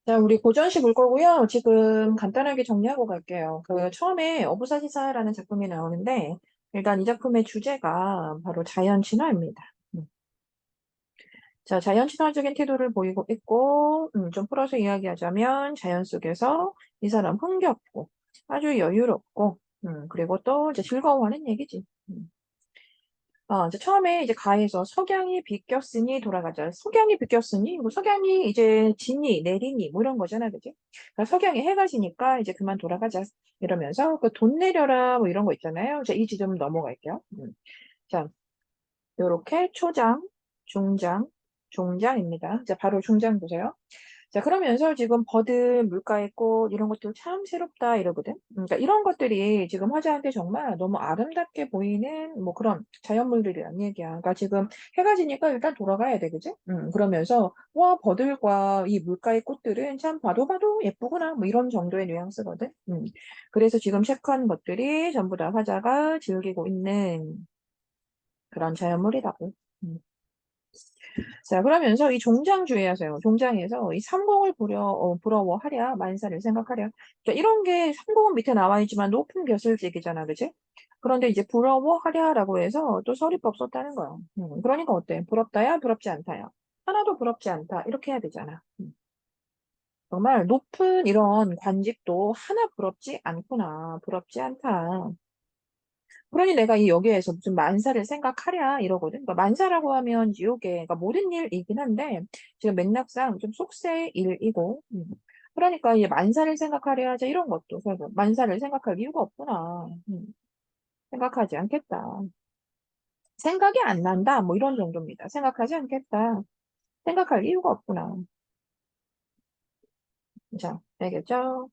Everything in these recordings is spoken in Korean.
자, 우리 고전시 볼 거고요. 지금 간단하게 정리하고 갈게요. 처음에 어부사시사라는 작품이 나오는데, 일단 이 작품의 주제가 바로 자연 친화입니다. 자, 자연 친화적인 태도를 보이고 있고, 좀 풀어서 이야기하자면, 자연 속에서 이 사람 흥겹고, 아주 여유롭고, 그리고 또 이제 즐거워하는 얘기지. 이제 처음에 이제 가에서 석양이 비꼈으니 돌아가자. 석양이 비꼈으니, 뭐 석양이 이제 지니, 내리니, 뭐 이런 거잖아, 그지? 그러니까 석양이 해가 지니까 이제 그만 돌아가자. 이러면서 그 돈 내려라, 뭐 이런 거 있잖아요. 자, 이 지점 넘어갈게요. 자, 요렇게 초장, 중장, 종장입니다. 자, 바로 중장 보세요. 자, 그러면서 지금 버드, 물가의 꽃, 이런 것들 참 새롭다, 이러거든. 그러니까 이런 것들이 지금 화자한테 정말 너무 아름답게 보이는 뭐 그런 자연물들이란 얘기야. 그러니까 지금 해가 지니까 일단 돌아가야 돼, 그지? 그러면서, 와, 버들과 이 물가의 꽃들은 참 봐도 봐도 예쁘구나, 뭐 이런 정도의 뉘앙스거든. 그래서 지금 체크한 것들이 전부 다 화자가 즐기고 있는 그런 자연물이라고. 음. 자, 그러면서 이 종장 주의하세요. 종장에서 이 삼공을 부러워하랴, 만사를 생각하랴. 자, 이런 게 삼공은 밑에 나와 있지만 높은 벼슬직이잖아, 그지? 그런데 이제 부러워하랴라고 해서 또 서리법 썼다는 거야. 그러니까 어때? 부럽다야, 부럽지 않다야. 하나도 부럽지 않다. 이렇게 해야 되잖아. 정말 높은 이런 관직도 하나 부럽지 않구나. 부럽지 않다. 그러니 내가 이 여기에서 무슨 만사를 생각하랴 이러거든. 그러니까 만사라고 하면 이게 그러니까 모든 일이긴 한데 지금 맥락상 좀 속세의 일이고 그러니까 이 만사를 생각하랴 하자 이런 것도 결국 만사를 생각할 이유가 없구나. 생각하지 않겠다. 생각이 안 난다. 뭐 이런 정도입니다. 생각하지 않겠다. 생각할 이유가 없구나. 자, 알겠죠?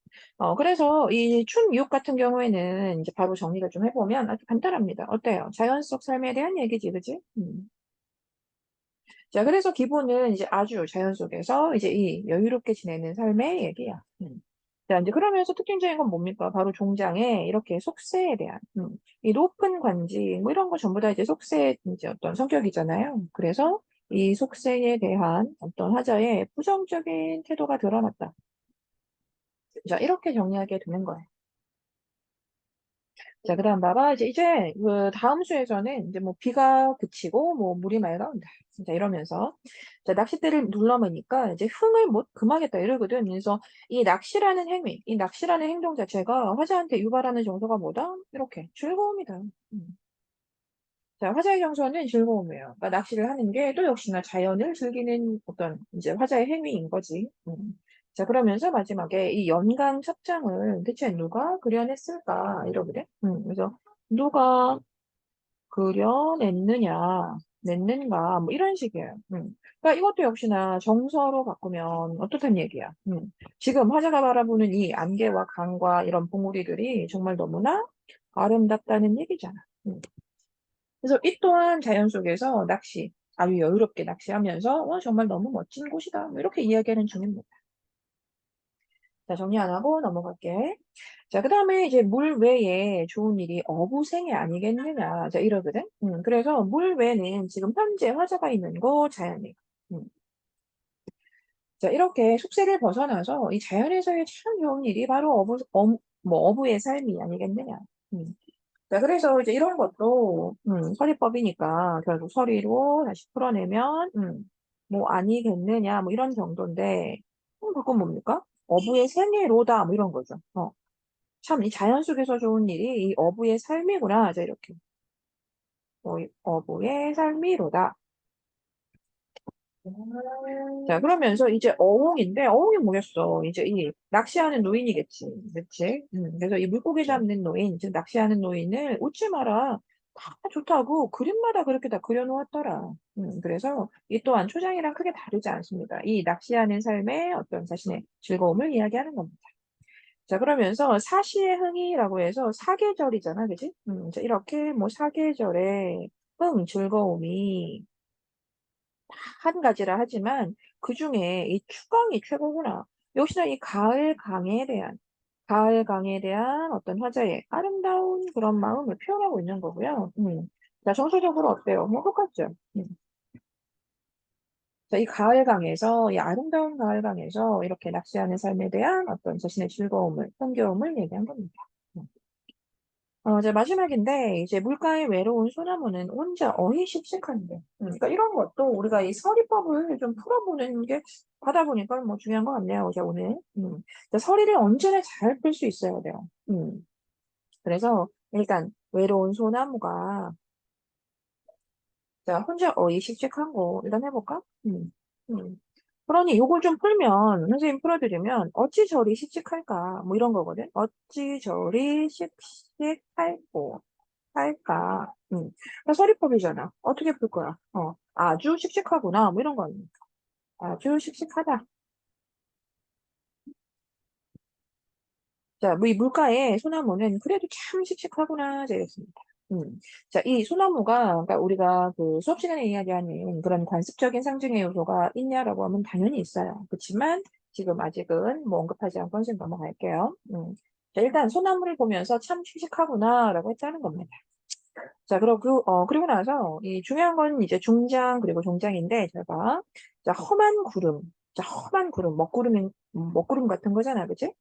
그래서 이 춘유혹 같은 경우에는 이제 바로 정리를 좀 해보면 아주 간단합니다. 어때요? 자연 속 삶에 대한 얘기지, 그지? 자, 그래서 기본은 이제 아주 자연 속에서 이제 이 여유롭게 지내는 삶의 얘기야. 자, 이제 그러면서 특징적인 건 뭡니까? 바로 종장에 이렇게 속세에 대한, 이 높은 관지, 뭐 이런 거 전부 다 이제 속세의 이제 어떤 성격이잖아요. 그래서 이 속세에 대한 어떤 화자의 부정적인 태도가 드러났다. 자, 이렇게 정리하게 되는 거예요. 자, 그다음 봐봐. 이제 그 다음 수에서는 이제 뭐 비가 그치고 뭐 물이 맑아온다. 진짜 이러면서 자, 낚싯대를 눌러매니까 이제 흥을 못 금하겠다 이러거든. 그래서 이 낚시라는 행위, 이 낚시라는 행동 자체가 화자한테 유발하는 정서가 뭐다? 이렇게 즐거움이다. 음. 자, 화자의 정서는 즐거움이에요. 그러니까 낚시를 하는 게 또 역시나 자연을 즐기는 어떤 이제 화자의 행위인 거지. 자, 그러면서 마지막에 이 연강 첩장을 대체 누가 그려냈을까? 이러거든. 그래서 누가 그려냈느냐, 냈는가, 뭐 이런 식이에요. 그러니까 이것도 역시나 정서로 바꾸면 어떻단 얘기야. 지금 화자가 바라보는 이 안개와 강과 이런 봉우리들이 정말 너무나 아름답다는 얘기잖아. 그래서 이 또한 자연 속에서 낚시, 아주 여유롭게 낚시하면서 정말 너무 멋진 곳이다. 뭐 이렇게 이야기하는 중입니다. 자, 정리 안 하고 넘어갈게. 자, 그 다음에 이제 물 외에 좋은 일이 어부생이 아니겠느냐. 자, 이러거든. 그래서 물 외는 지금 현재 화자가 있는 곳 자연이에요. 음. 자, 이렇게 속세를 벗어나서 이 자연에서의 참 좋은 일이 바로 뭐 어부의 삶이 아니겠느냐. 음. 자, 그래서 이제 이런 것도, 서리법이니까 결국 서리로 다시 풀어내면, 뭐 아니겠느냐, 뭐 이런 정도인데, 그건 뭡니까? 어부의 생애로다, 뭐 이런 거죠. 참, 이 자연 속에서 좋은 일이 이 어부의 삶이구나. 자, 이렇게. 이 어부의 삶이로다. 자, 그러면서 이제 어옹인데, 어옹이 뭐겠어? 이제 이 낚시하는 노인이겠지. 그치? 그래서 이 물고기 잡는 노인, 즉 낚시하는 노인을 웃지 마라. 다 좋다고 그림마다 그렇게 다 그려놓았더라. 그래서 이 또한 초장이랑 크게 다르지 않습니다. 이 낚시하는 삶의 어떤 자신의 즐거움을 이야기하는 겁니다. 자, 그러면서 사시의 흥이라고 해서 사계절이잖아, 그지? 자, 이렇게 뭐 사계절의 흥, 즐거움이 한 가지라 하지만 그중에 이 추강이 최고구나. 역시나 이 가을 강에 대한 어떤 화자의 아름다운 그런 마음을 표현하고 있는 거고요. 자, 정서적으로 어때요? 뭐 똑같죠? 자, 이 가을강에서, 이 아름다운 가을강에서 이렇게 낚시하는 삶에 대한 어떤 자신의 즐거움을, 흥겨움을 얘기한 겁니다. 이제 마지막인데, 이제 물가에 외로운 소나무는 혼자 어이십식한데. 그러니까 이런 것도 우리가 이 서리법을 좀 풀어보는 게 하다 보니까 뭐 중요한 것 같네요, 이제 오늘. 자, 서리를 언제나 잘 풀 수 있어야 돼요. 그래서 일단 외로운 소나무가, 자, 혼자 어이십식한 거 일단 해볼까? 음. 그러니 요걸 좀 풀면, 선생님 풀어드리면, 어찌 저리 씩씩할까? 뭐 이런 거거든. 어찌 저리 씩씩할꼬. 할까? 그러니까 서리법이잖아. 어떻게 풀 거야? 아주 씩씩하구나. 뭐 이런 거 아닙니까? 아주 씩씩하다. 자, 이 물가에 소나무는 그래도 참 씩씩하구나. 되겠습니다. 자, 이 소나무가, 그러니까 우리가 그 수업 시간에 이야기하는 그런 관습적인 상징의 요소가 있냐라고 하면 당연히 있어요. 그렇지만 지금 아직은 뭐 언급하지 않고 선생님 넘어갈게요. 자, 일단 소나무를 보면서 참 씩씩하구나라고 했다는 겁니다. 자, 그리고 나서, 이 중요한 건 이제 중장, 그리고 종장인데, 잘 봐. 자, 험한 구름. 자, 험한 구름. 먹구름 같은 거잖아, 그치?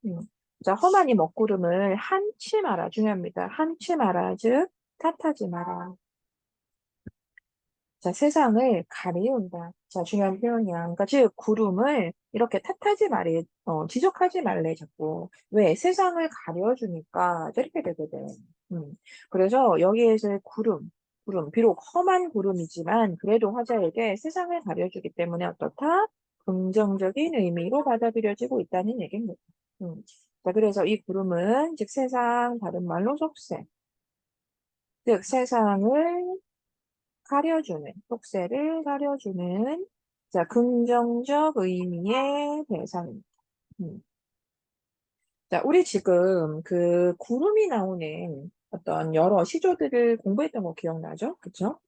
자, 험한 이 먹구름을 한치 마라. 중요합니다. 한치 마라. 즉, 탓하지 마라. 자, 세상을 가리운다. 자, 중요한 표현이야. 그러니까 즉 구름을 이렇게 탓하지 말래, 지적하지 말래 자꾸. 왜? 세상을 가려주니까 저렇게 되거든. 음. 그래서 여기에서의 구름, 비록 험한 구름이지만 그래도 화자에게 세상을 가려주기 때문에 어떻다? 긍정적인 의미로 받아들여지고 있다는 얘기입니다. 음. 자, 그래서 이 구름은 즉 세상, 다른 말로 속세. 즉 세상을 가려주는, 속세를 가려주는, 자, 긍정적 의미의 대상입니다. 음. 자, 우리 지금 그 구름이 나오는 어떤 여러 시조들을 공부했던 거 기억나죠? 그쵸?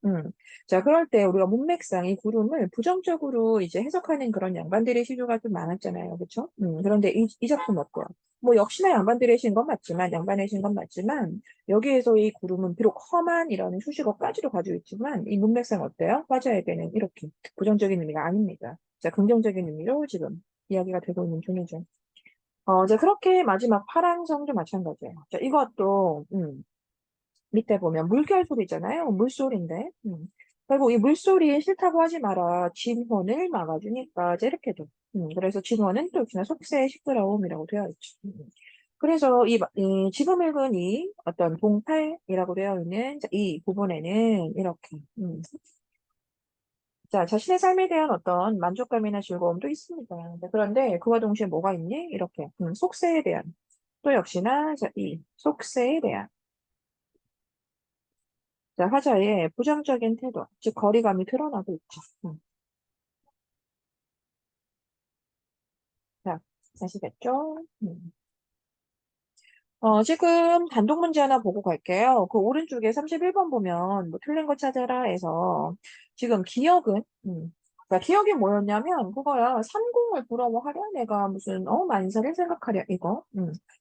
자, 그럴 때 우리가 문맥상 이 구름을 부정적으로 이제 해석하는 그런 양반들의 시조가 좀 많았잖아요. 그쵸? 그런데 이 작품 어때요? 뭐 역시나 양반들의 신 건 맞지만, 양반의 신 건 맞지만, 여기에서 이 구름은 비록 험한이라는 수식어까지도 가지고 있지만, 이 문맥상 어때요? 화자에게는 이렇게 부정적인 의미가 아닙니다. 자, 긍정적인 의미로 지금 이야기가 되고 있는 중이죠. 이제 그렇게 마지막 파랑성도 마찬가지예요. 자, 이것도, 밑에 보면 물결 소리잖아요. 물소리인데. 그리고 이 물소리에 싫다고 하지 마라. 진혼을 막아주니까, 이제 이렇게 돼. 그래서 진혼은 또 역시나 속세의 시끄러움이라고 되어 있죠. 그래서 이 지금 읽은 이 어떤 동팔이라고 되어 있는 이 부분에는 이렇게, 자, 자신의 삶에 대한 어떤 만족감이나 즐거움도 있습니다. 자, 그런데 그와 동시에 뭐가 있니? 이렇게, 속세에 대한. 또 역시나, 자, 이 속세에 대한. 자, 화자의 부정적인 태도, 즉, 거리감이 드러나고 있죠. 자, 아시겠죠? 지금 단독 문제 하나 보고 갈게요. 그 오른쪽에 31번 보면 뭐 틀린 거 찾아라 해서 지금 기억은 그러니까 기억이 뭐였냐면 그거야. 삼공을 부러워하랴 내가 무슨 만사를 생각하랴 이거.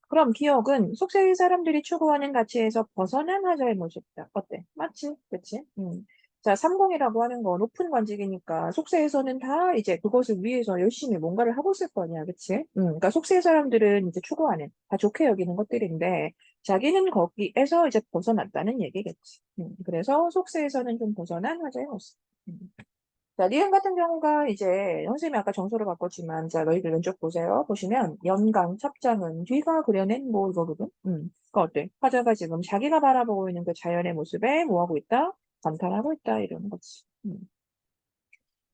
그럼 기억은 속세의 사람들이 추구하는 가치에서 벗어난 하자의 모습이다. 어때? 맞지? 그치? 자, 삼공이라고 하는 건 높은 관직이니까 속세에서는 다 이제 그것을 위해서 열심히 뭔가를 하고 있을 거냐, 그치? 그러니까 속세의 사람들은 이제 추구하는, 다 좋게 여기는 것들인데, 자기는 거기에서 이제 벗어났다는 얘기겠지. 그래서 속세에서는 좀 벗어난 화자의 모습. 음. 자, 니은 같은 경우가 이제, 선생님이 아까 정서를 바꿨지만, 자, 너희들 왼쪽 보세요. 보시면, 연강, 첩장은 뒤가 그려낸 뭐 이거거든? 그거 어때? 화자가 지금 자기가 바라보고 있는 그 자연의 모습에 뭐 하고 있다? 감탄하고 있다, 이러는 거지.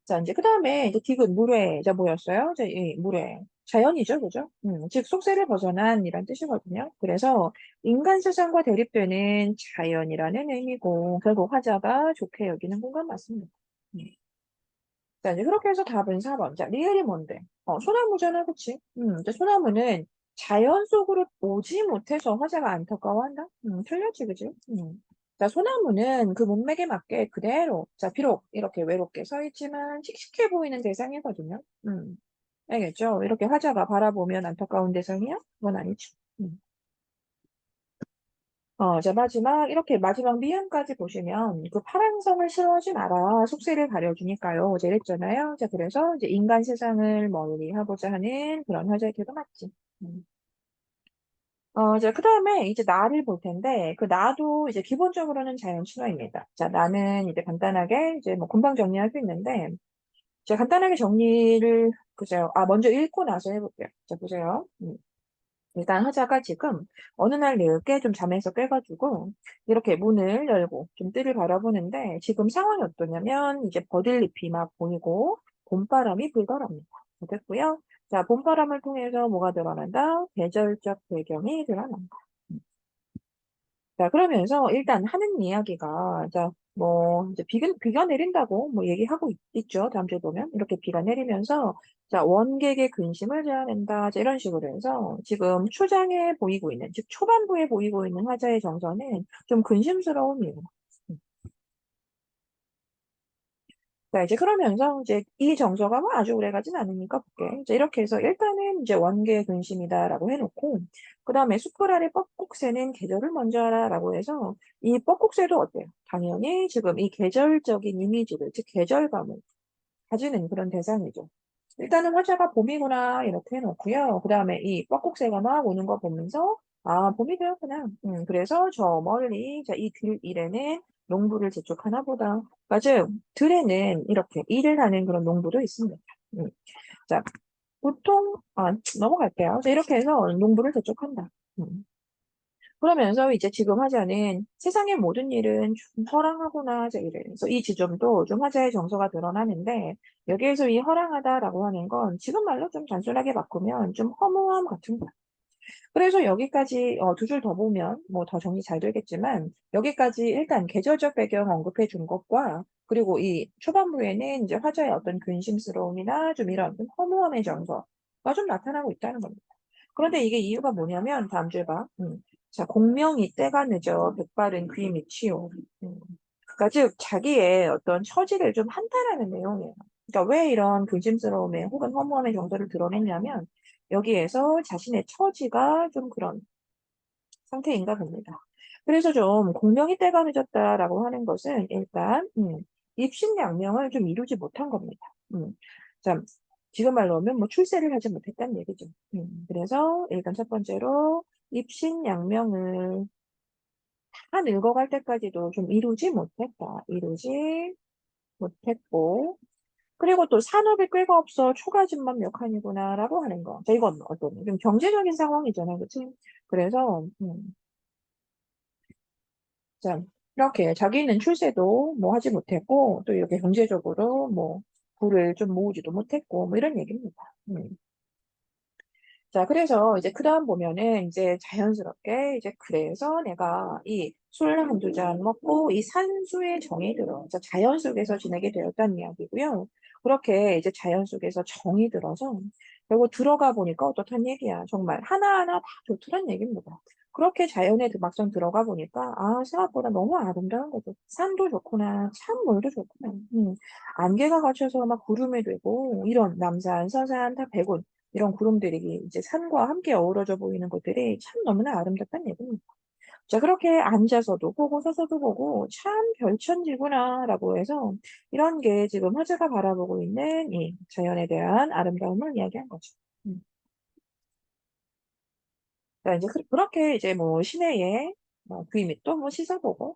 자, 이제 그 다음에 이제 디귿, 물회. 자, 뭐였어요? 자, 이 물회. 자연이죠, 그죠? 즉, 속세를 벗어난 이란 뜻이거든요. 그래서 인간 세상과 대립되는 자연이라는 의미고, 결국 화자가 좋게 여기는 공간 맞습니다. 음. 자, 이제 그렇게 해서 답은 4번. 자, 리을이 뭔데? 소나무잖아, 그치? 이제 소나무는 자연 속으로 오지 못해서 화자가 안타까워한다? 틀렸지, 그지? 자, 소나무는 그 문맥에 맞게 그대로, 자, 비록 이렇게 외롭게 서 있지만 씩씩해 보이는 대상이거든요. 알겠죠? 이렇게 화자가 바라보면 안타까운 대상이야? 그건 아니죠. 음. 자, 마지막, 이렇게 마지막 미음까지 보시면 그 파랑성을 싫어하지 마라. 속세를 가려주니까요. 어제 이랬잖아요. 자, 그래서 이제 인간 세상을 멀리 하고자 하는 그런 화자의 태도 맞지. 음. 자, 그 다음에 이제 나를 볼 텐데, 그 나도 이제 기본적으로는 자연 친화입니다. 자, 나는 이제 간단하게 이제 뭐 금방 정리할 수 있는데, 제가 간단하게 정리를, 보세요. 먼저 읽고 나서 해볼게요. 자, 보세요. 일단 하자가 지금 어느 날 늦게 좀 잠에서 깨가지고 이렇게 문을 열고 좀 뜰을 바라보는데 지금 상황이 어떠냐면 이제 버들잎이 막 보이고 봄바람이 불더랍니다. 됐고요. 자, 봄바람을 통해서 뭐가 드러난다? 계절적 배경이 드러난다. 자, 그러면서 일단 하는 이야기가, 자, 뭐, 이제 비가 내린다고 뭐 얘기하고 있죠. 다음 주에 보면. 이렇게 비가 내리면서, 자, 원객의 근심을 제어낸다. 자, 이런 식으로 해서 지금 초장에 보이고 있는, 즉, 초반부에 보이고 있는 화자의 정서는 좀 근심스러움이에요. 자, 이제 그러면서 이제 이 정서가 뭐 아주 오래 가진 않으니까 볼게. 이제 이렇게 해서 일단은 이제 원계 근심이다라고 해놓고, 그 다음에 숲을 아래 뻐꾹 새는 계절을 먼저 알아라고 해서 이 뻐꾹 새도 어때요? 당연히 지금 이 계절적인 이미지를, 즉 계절감을 가지는 그런 대상이죠. 일단은 화자가 봄이구나 이렇게 해놓고요. 그 다음에 이 뻐꾹새가 막 오는 거 보면서 봄이 되었구나. 그래서 저 멀리 자, 이 들 일에는 농부를 재촉하나 보다. 맞아요. 들에는 이렇게 일을 하는 그런 농부도 있습니다. 음. 자, 보통 넘어갈게요. 자, 이렇게 해서 농부를 재촉한다. 음. 그러면서 이제 지금 화자는 세상의 모든 일은 좀 허랑하구나, 이제 이래. 그래서 이 지점도 좀 화자의 정서가 드러나는데, 여기에서 이 허랑하다라고 하는 건 지금 말로 좀 단순하게 바꾸면 좀 허무함 같은 거야. 그래서 여기까지 두 줄 더 보면 뭐 더 정리 잘 되겠지만, 여기까지 일단 계절적 배경 언급해 준 것과, 그리고 이 초반부에는 이제 화자의 어떤 근심스러움이나 좀 이런 좀 허무함의 정서가 좀 나타나고 있다는 겁니다. 그런데 이게 이유가 뭐냐면 다음 주에 봐. 자, 공명이 때가 늦어 백발은 귀 밑이요. 음. 그러니까 즉 자기의 어떤 처지를 좀 한탄하는 내용이에요. 그러니까 왜 이런 근심스러움에 혹은 허무함의 정도를 드러냈냐면 여기에서 자신의 처지가 좀 그런 상태인가 봅니다. 그래서 좀 공명이 때가 늦었다라고 하는 것은 일단 입신양명을 좀 이루지 못한 겁니다. 자, 지금 말로 하면 뭐 출세를 하지 못했다는 얘기죠. 그래서 일단 첫 번째로 입신양명을 다 늙어갈 때까지도 좀 이루지 못했다. 이루지 못했고 그리고 또 산업이 꾀가 없어 초가집만 몇 칸이구나라고 하는 거. 자, 이건 어떤 좀 경제적인 상황이잖아요. 그치? 그래서 자, 이렇게 자기는 출세도 뭐 하지 못했고, 또 이렇게 경제적으로 뭐 부를 좀 모으지도 못했고, 뭐 이런 얘기입니다. 자, 그래서 이제 그 다음 보면은 이제 자연스럽게 이제 그래서 내가 이 술 한두 잔 먹고 이 산수의 정이 들어. 자, 자연 속에서 지내게 되었다는 이야기고요. 그렇게 이제 자연 속에서 정이 들어서 결국 들어가 보니까 어떻단 얘기야. 정말 하나하나 다 좋더란 얘기입니다. 그렇게 자연에 막상 들어가 보니까 생각보다 너무 아름다운 거죠. 산도 좋구나. 참 물도 좋구나. 안개가 갇혀서 막 구름이 되고 이런 남산, 서산 다 백운 이런 구름들이 이제 산과 함께 어우러져 보이는 것들이 참 너무나 아름답다는 얘기입니다. 자, 그렇게 앉아서도 보고 서서도 보고 참 별천지구나라고 해서 이런 게 지금 화제가 바라보고 있는 이 자연에 대한 아름다움을 이야기한 거죠. 음. 자, 이제 그렇게 이제 뭐 시내에 귀 밑도 뭐 씻어보고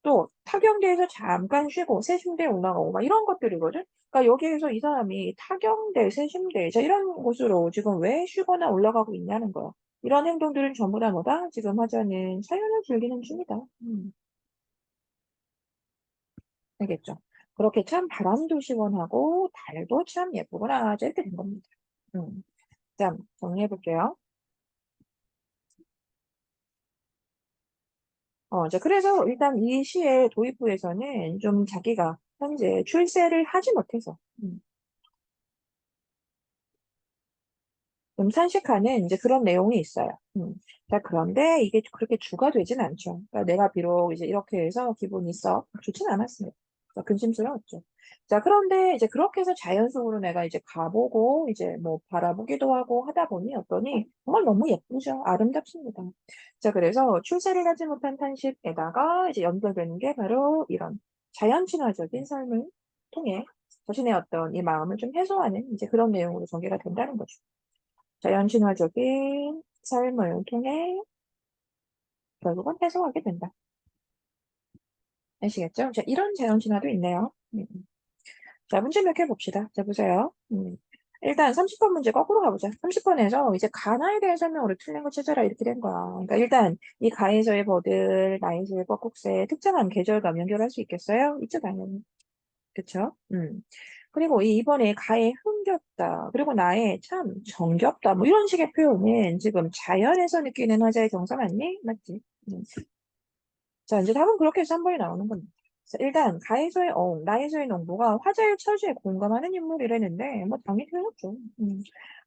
또 타경대에서 잠깐 쉬고 세심대에 올라가고 막 이런 것들이거든. 그러니까 여기에서 이 사람이 타경대, 세심대 자 이런 곳으로 지금 왜 쉬거나 올라가고 있냐는 거야. 이런 행동들은 전부 다 뭐다? 지금 하자는 자연을 즐기는 중이다. 알겠죠? 그렇게 참 바람도 시원하고 달도 참 예쁘구나. 자, 이렇게 된 겁니다. 음. 자, 정리해 볼게요. 자, 그래서 일단 이 시의 도입부에서는 좀 자기가 현재 출세를 하지 못해서 좀 산식하는 이제 그런 내용이 있어요. 자, 그런데 이게 그렇게 주가 되진 않죠. 그러니까 내가 비록 이제 이렇게 해서 기분이 썩 좋진 않았습니다. 근심스러웠죠. 자, 그런데 이제 그렇게 해서 자연 속으로 내가 이제 가보고 이제 뭐 바라보기도 하고 하다 보니 어떠니 정말 너무 예쁘죠. 아름답습니다. 자, 그래서 출세를 하지 못한 탄식에다가 이제 연결되는 게 바로 이런 자연 친화적인 삶을 통해 자신의 어떤 이 마음을 좀 해소하는 이제 그런 내용으로 전개가 된다는 거죠. 자연 친화적인 삶을 통해 결국은 해소하게 된다. 아시겠죠? 자, 이런 자연 친화도 있네요. 자, 문제 몇 개 봅시다. 자, 보세요. 일단 30번 문제 거꾸로 가보자. 30번에서 이제 가나에 대한 설명으로 틀린 거 찾아라 이렇게 된 거야. 그러니까 일단 이 가에서의 버들, 나에서의 뻐국새 특정한 계절감 연결할 수 있겠어요? 있죠, 당연히. 그쵸? 그리고 이 이번에 가에 흥겹다. 그리고 나의 참 정겹다. 뭐 이런 식의 표현은 지금 자연에서 느끼는 화자의 정서 맞니? 맞지? 자, 이제 답은 그렇게 해서 한 번에 나오는 겁니다. 자, 일단 가에서의 어음, 나에서의 농부가 화자의 처지에 공감하는 인물이라는데 뭐 당연히 틀렸죠.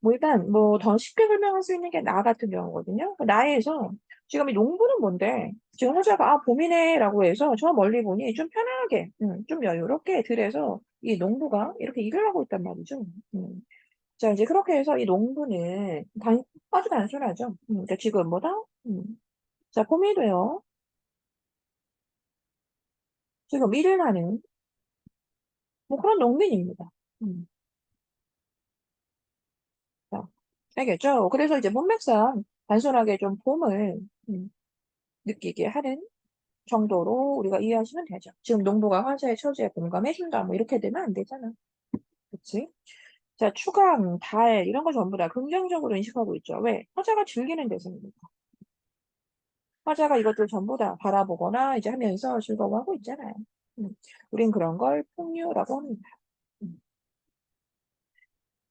뭐 일단 뭐 더 쉽게 설명할 수 있는 게 나 같은 경우거든요. 그 나에서 지금 이 농부는 뭔데 지금 화자가 아 봄이네라고 해서 저 멀리 보니 좀 편하게, 좀 여유롭게 들에서 이 농부가 이렇게 일을 하고 있단 말이죠. 자, 이제 그렇게 해서 이 농부는 아주 단순하죠. 그러니까 지금 뭐다? 자, 봄이 돼요. 지금 일을 하는 뭐 그런 농민입니다. 음, 자, 알겠죠? 그래서 이제 문맥상 단순하게 좀 봄을 음, 느끼게 하는 정도로 우리가 이해하시면 되죠. 지금 농부가 화자의 처지에 공감해준다, 뭐 이렇게 되면 안 되잖아. 그치? 자, 추강, 달, 이런 거 전부 다 긍정적으로 인식하고 있죠. 왜? 화자가 즐기는 대상이니까. 화자가 이것들 전부 다 바라보거나 이제 하면서 즐거워하고 있잖아요. 음, 우린 그런 걸 풍류라고 합니다. 음.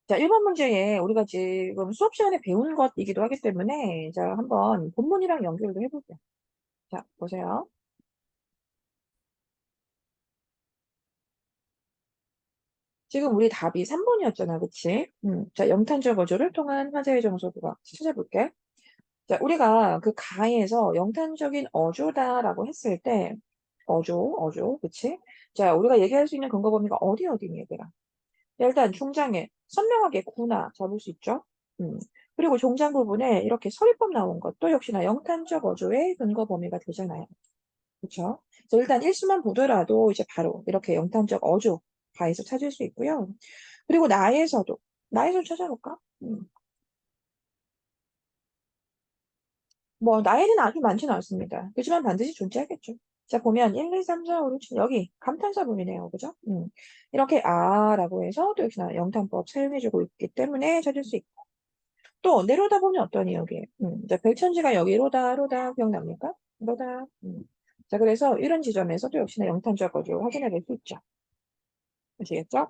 자, 1번 문제에 우리가 지금 수업 시간에 배운 것이기도 하기 때문에, 자, 한번 본문이랑 연결도 해보자. 자, 보세요. 지금 우리 답이 3번이었잖아, 그치? 자, 영탄적 어조를 통한 화제의 정서도가 찾아볼게. 자, 우리가 그 가에서 영탄적인 어조다라고 했을 때, 어조, 그치? 자, 우리가 얘기할 수 있는 근거 범위가 어디니, 얘들아? 일단 중장에 선명하게 구나 잡을 수 있죠. 음. 그리고 종장 부분에 이렇게 서리법 나온 것도 역시나 영탄적 어조의 근거 범위가 되잖아요. 그렇죠? 그래서 일단 일수만 보더라도 이제 바로 이렇게 영탄적 어조 바에서 찾을 수 있고요. 그리고 나에서 찾아볼까? 뭐 나에는 아주 많지는 않습니다. 그렇지만 반드시 존재하겠죠. 자, 보면 1, 2, 3, 4, 5, 6, 7 여기 감탄사 부분이네요. 그죠? 이렇게 아라고 해서 또 역시나 영탄법 사용해주고 있기 때문에 찾을 수 있고 또 내려다 보면 어떠니 여기 자, 별천지가 여기 로다 기억납니까? 로다 자, 그래서 이런 지점에서도 역시나 영탄적 거죠. 확인해 볼 수 있죠. 아시겠죠?